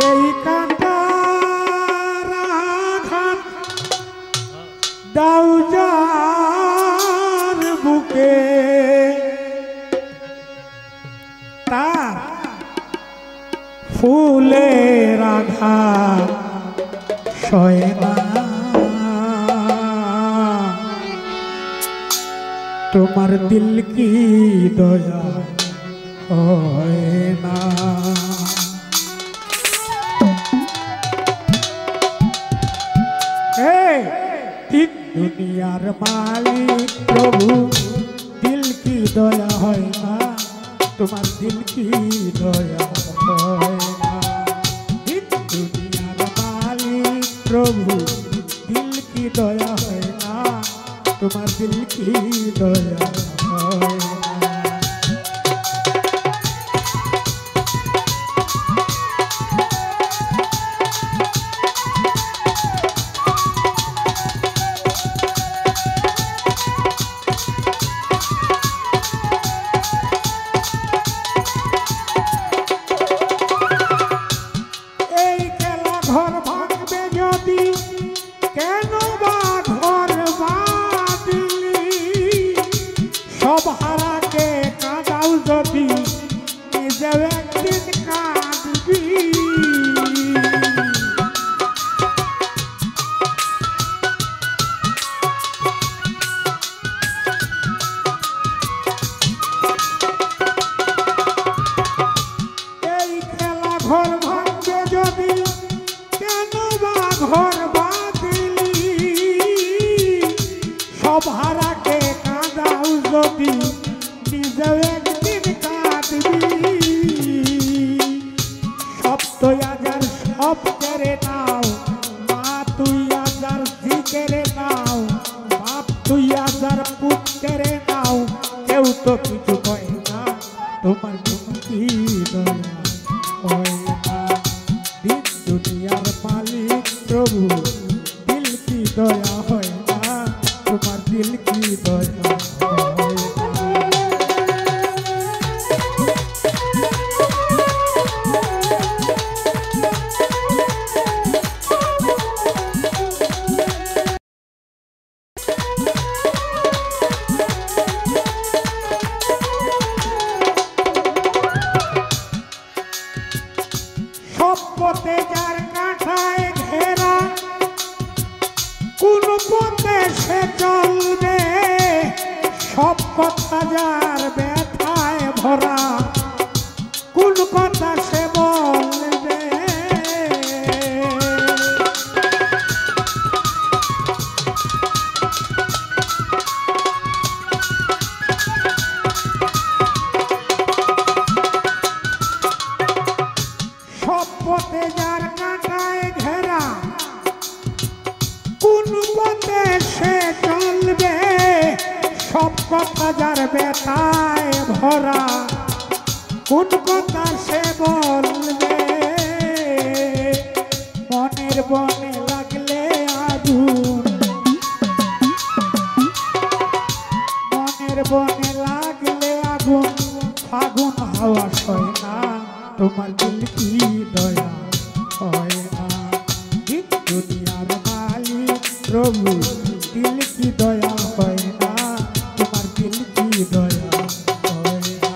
এই কাঁটার আঘাত দাও যার বুকে তার ফুলের আঘাত সয় না তোমার দিল কি দয়া হয় না তিন দুনিয়ার মালিক প্রভু দিল কি দয়া হয় না তোমার দিল কি দয়া হয় না তিন দুনিয়ার মালিক প্রভু দিল কি দয়া হয় না তোমার দিল কি দয়া হয় না ঘর ভাঙবে যদি কেন বা ঘর বাঁধলি সব হারাকে কাঁদাও যদি নিজেও একদিন কাঁদবি এই খেলা ঘর ভাঙবে যদি ঘর বাঁধলি সব হারাকে কাঁদাও যদি নিজেও একদিন কাঁদবি সব তো আজার সব কেড়ে নাও মা তুই আজার জি কেড়ে নাও বাপ তুই আজার পুত কেড়ে নাও কেউ তো কিছু কয় না তোমার কি দয়া হয় না দিন দুনিয়ার মালিক প্রভু দিল কি দয়া হয় না তোমার দিল কি দয়া হয় সব পথে যার কাঁটায় ঘেরা কোন পথে সে চলবে সব কথা যার ব্যথায় ভরা কোন কথা সে বলবে সব পথে যার কাঁটায় ঘেরা কোন পথে সে চলবে সব কথা যার ব্যথায় ভরা কোন কথা সে বলবে মনের বনে লাগলে আগুন মনের বনে লাগলে আগুন ফাগুন হাওয়া সয় না তোমার দিল কি দয়া হয় না দিন দুনিয়ার মালিক প্রভু দিল কি দয়া হয় না তোমার দিল কি দয়া হয় না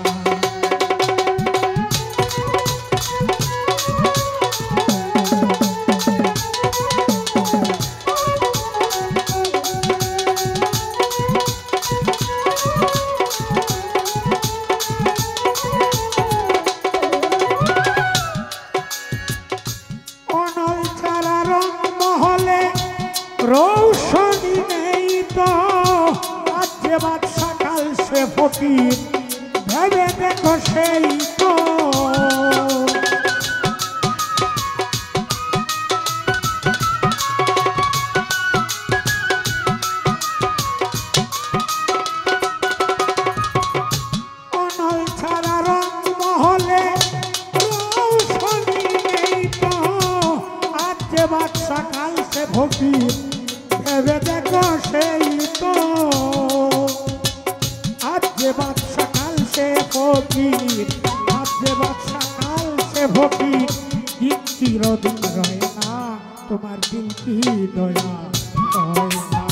রৌশনী নেই তো আজ বাদশা কাল সে ফকির ভেবে দেখো সেই তো অনল ছাড়া রং মহলে রৌশনী নেই তো আজ বাদশা কাল সে ফকির ভেবে দেখো সেই তো আজ বাদশা কাল সে ফকির আজ বাদশা কাল সে ফকির চিরদিন রয় না, তোমার দিল কি দয়া হয় না।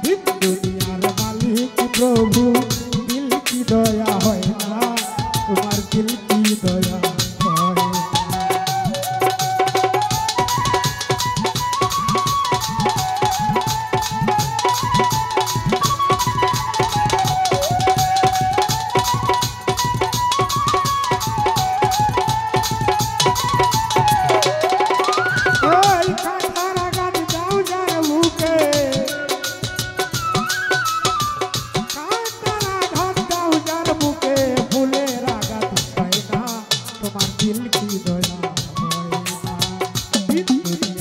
দিন দুনিয়ার মালিক প্রভু, দিল কি দয়া হয় না, তোমার দিল কি দয়া হয় না। दिल की दया